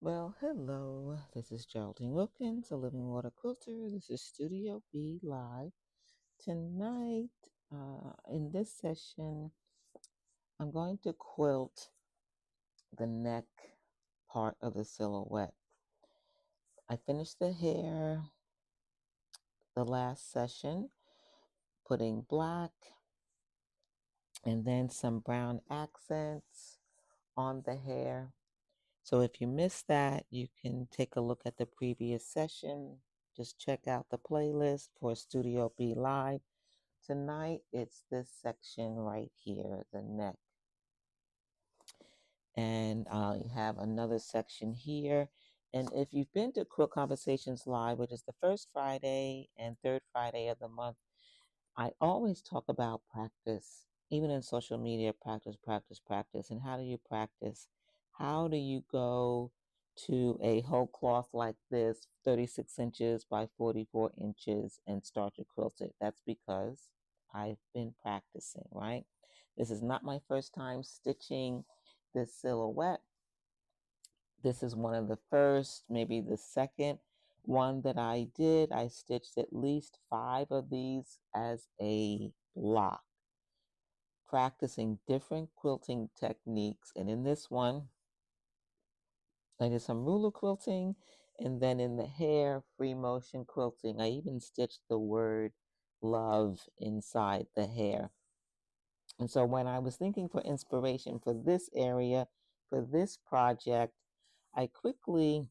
Well, hello. This is Geraldine Wilkins, a living water quilter. This is Studio B Live. Tonight, in this session, I'm going to quilt the neck part of the silhouette. I finished the hair the last session, putting black and then some brown accents on the hair. So if you missed that, you can take a look at the previous session. Just check out the playlist for Studio B Live. Tonight, it's this section right here, the neck. And I have another section here. And if you've been to Quilt Conversations Live, which is the first Friday and third Friday of the month, I always talk about practice, even in social media, practice, practice, practice. And how do you practice? How do you go to a whole cloth like this, 36 inches by 44 inches, and start to quilt it? That's because I've been practicing, right? This is not my first time stitching this silhouette. This is one of the first, maybe the second one that I did. I stitched at least 5 of these as a block, practicing different quilting techniques. And in this one, I did some ruler quilting, and then in the hair, free motion quilting. I even stitched the word love inside the hair. And so when I was thinking for inspiration for this area, for this project, I quickly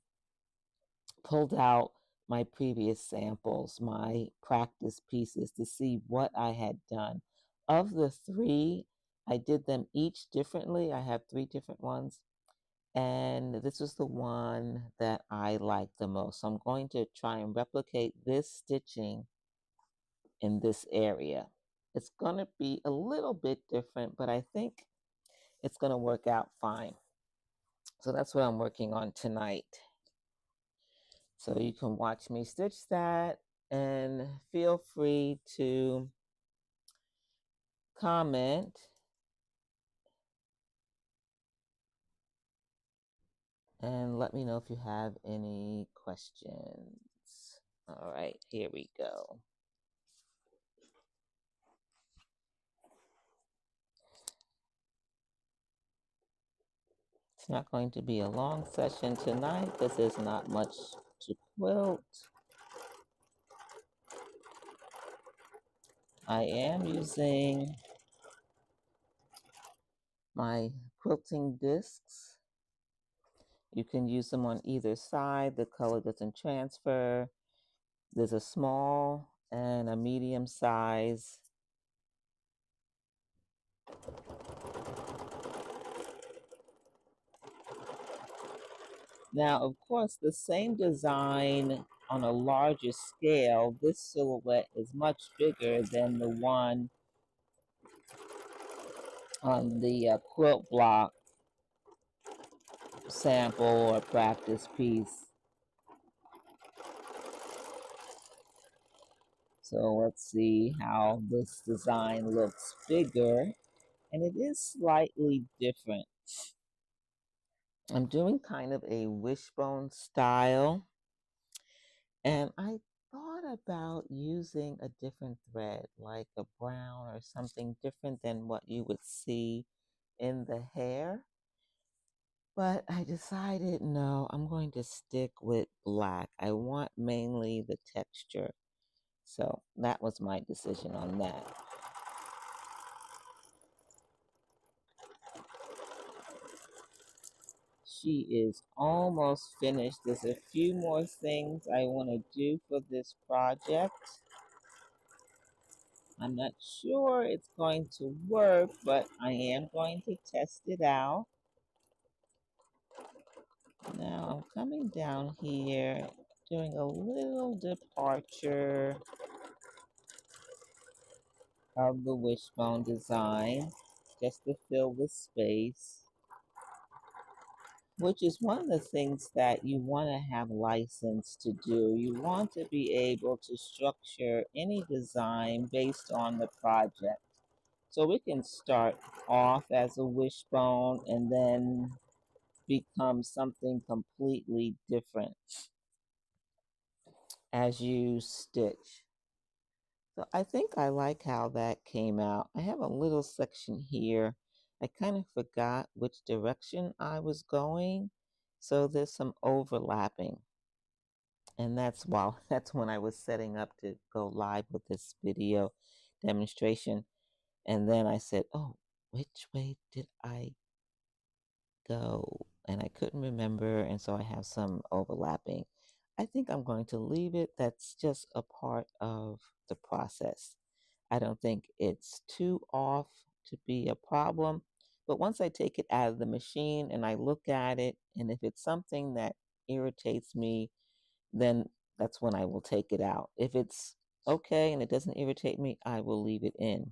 pulled out my previous samples, my practice pieces to see what I had done. Of the 3, I did them each differently. I have 3 different ones. And this was the one that I liked the most. So I'm going to try and replicate this stitching in this area. It's going to be a little bit different, but I think it's going to work out fine. So that's what I'm working on tonight. So you can watch me stitch that, and feel free to comment and let me know if you have any questions. All right, here we go. It's not going to be a long session tonight because there's not much to quilt. I am using my quilting discs. You can use them on either side. The color doesn't transfer. There's a small and a medium size. Now, of course, the same design on a larger scale, this silhouette is much bigger than the one on the quilt block sample or practice piece. So let's see how this design looks bigger. And it is slightly different. I'm doing kind of a wishbone style. And I thought about using a different thread, like a brown or something different than what you would see in the hair. But I decided, no, I'm going to stick with black. I want mainly the texture. So that was my decision on that. She is almost finished. There's a few more things I want to do for this project. I'm not sure it's going to work, but I am going to test it out. Now I'm coming down here, doing a little departure of the wishbone design, just to fill the space, which is one of the things that you want to have license to do. You want to be able to structure any design based on the project. So we can start off as a wishbone and then becomes something completely different as you stitch. So I think I like how that came out. I have a little section here. I kind of forgot which direction I was going, so there's some overlapping. And that's when I was setting up to go live with this video demonstration. And then I said, "Oh, which way did I go?" And I couldn't remember, and so I have some overlapping. I think I'm going to leave it. That's just a part of the process. I don't think it's too off to be a problem. But once I take it out of the machine and I look at it, and if it's something that irritates me, then that's when I will take it out. If it's okay and it doesn't irritate me, I will leave it in.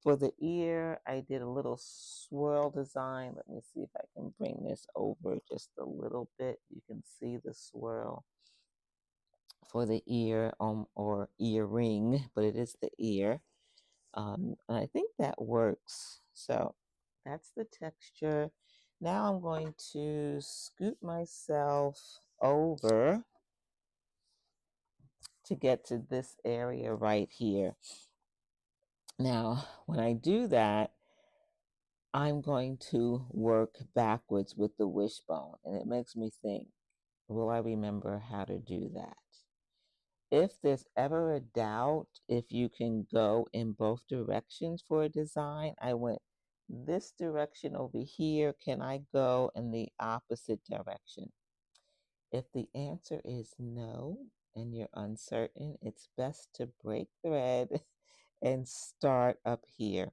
For the ear, I did a little swirl design. Let me see if I can bring this over just a little bit. You can see the swirl for the ear or earring, but it is the ear. And I think that works. So that's the texture. Now I'm going to scoot myself over to get to this area right here. Now, when I do that, I'm going to work backwards with the wishbone, and it makes me think, will I remember how to do that? If there's ever a doubt if you can go in both directions for a design, I went this direction over here. Can I go in the opposite direction? If the answer is no and you're uncertain, it's best to break thread and start up here,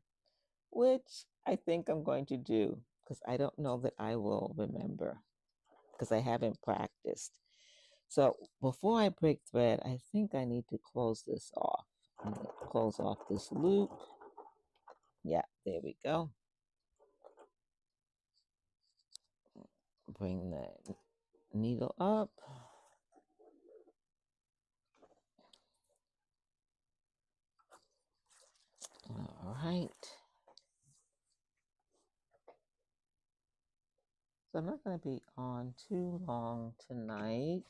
which I think I'm going to do because I don't know that I will remember because I haven't practiced. So before I break thread, I think I need to close this off. I'm going to close off this loop. Yeah, there we go. Bring the needle up. All right. So I'm not going to be on too long tonight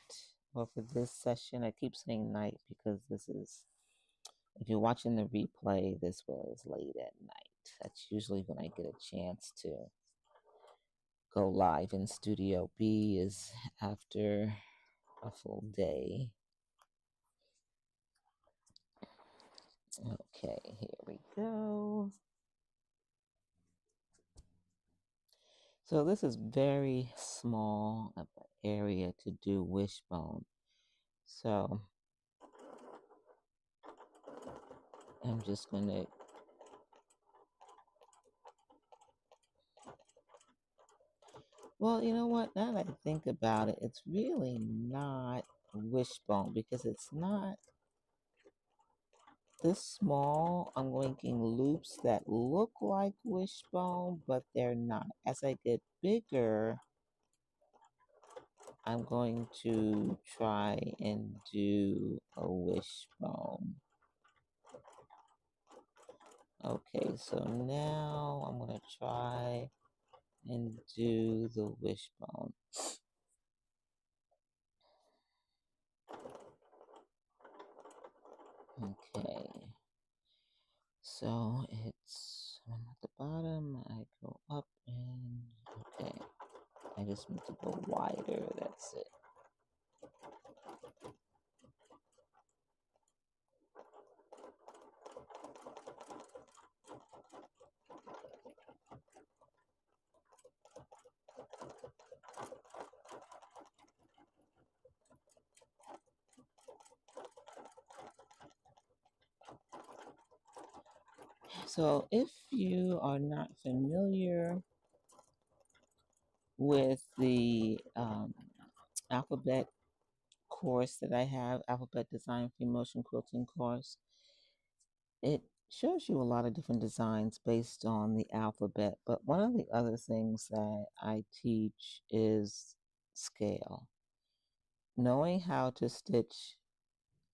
or for this session. I keep saying night because this is, if you're watching the replay, this was late at night. That's usually when I get a chance to go live in Studio B is after a full day. Okay, here we go. So this is very small of an area to do wishbone. So I'm just going to well, you know what? Now that I think about it, it's really not wishbone because it's not this small. I'm making loops that look like wishbone, but they're not. As I get bigger, I'm going to try and do a wishbone. Okay, so now I'm going to try and do the wishbone. Okay. So it's I'm at the bottom, I go up and okay. I just need to go wider, that's it. So if you are not familiar with the alphabet course that I have, Alphabet Design Free Motion Quilting course, it shows you a lot of different designs based on the alphabet. But one of the other things that I teach is scale. Knowing how to stitch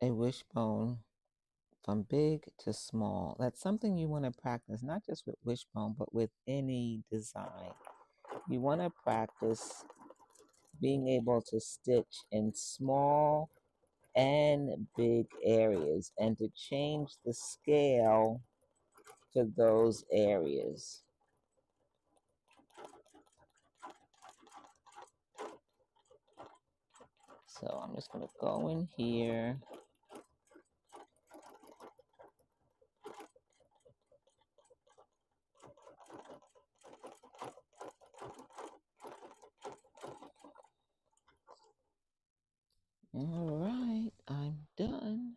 a wishbone from big to small. That's something you want to practice, not just with wishbone, but with any design. You want to practice being able to stitch in small and big areas and to change the scale for those areas. So I'm just going to go in here. All right, I'm done.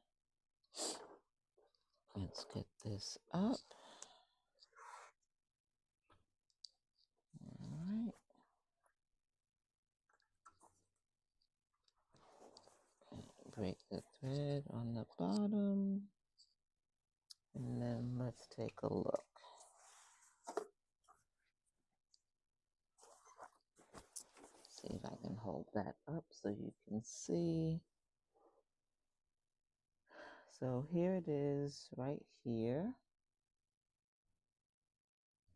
Let's get this up. All right. Break the thread on the bottom. And then let's take a look. See if I can hold that up so you can see. So here it is right here.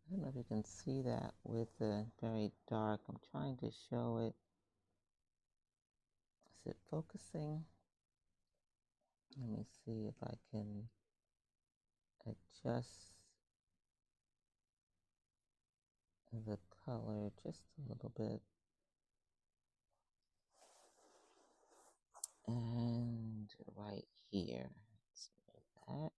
I don't know if you can see that with the very dark. I'm trying to show it. Is it focusing? Let me see if I can adjust the color just a little bit. And right here. Let's move that.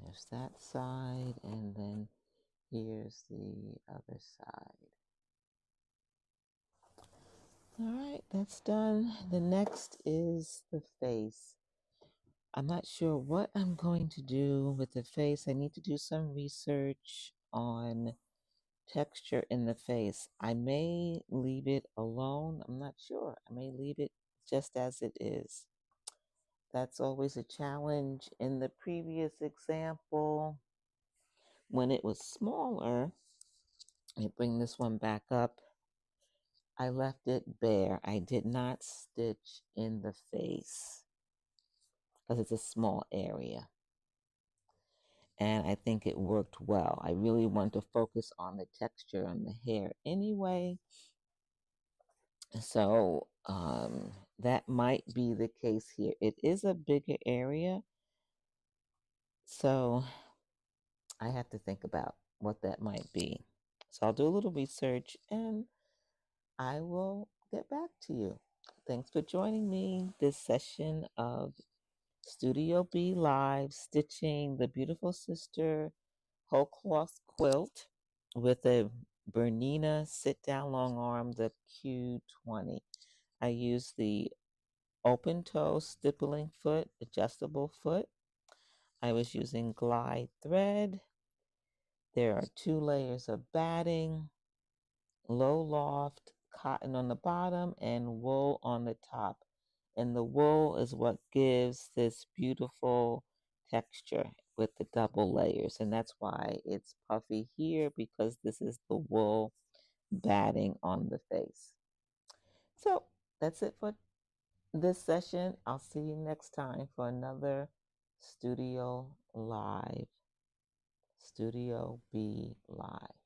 There's that side, and then here's the other side. All right, that's done. The next is the face. I'm not sure what I'm going to do with the face. I need to do some research on texture in the face. I may leave it alone. I'm not sure. I may leave it just as it is. That's always a challenge. In the previous example, when it was smaller, I bring this one back up. I left it bare. I did not stitch in the face because it's a small area. And I think it worked well. I really want to focus on the texture on the hair anyway. So that might be the case here. It is a bigger area. So I have to think about what that might be. So I'll do a little research and I will get back to you. Thanks for joining me this session of Studio B Live, stitching the beautiful sister wholecloth quilt with a Bernina sit-down long arm, the Q20. I use the open toe stippling foot, adjustable foot. I was using glide thread. There are 2 layers of batting, low loft, cotton on the bottom, and wool on the top. And the wool is what gives this beautiful texture with the double layers. And that's why it's puffy here, because this is the wool batting on the face. So that's it for this session. I'll see you next time for another Studio Live. Studio B Live.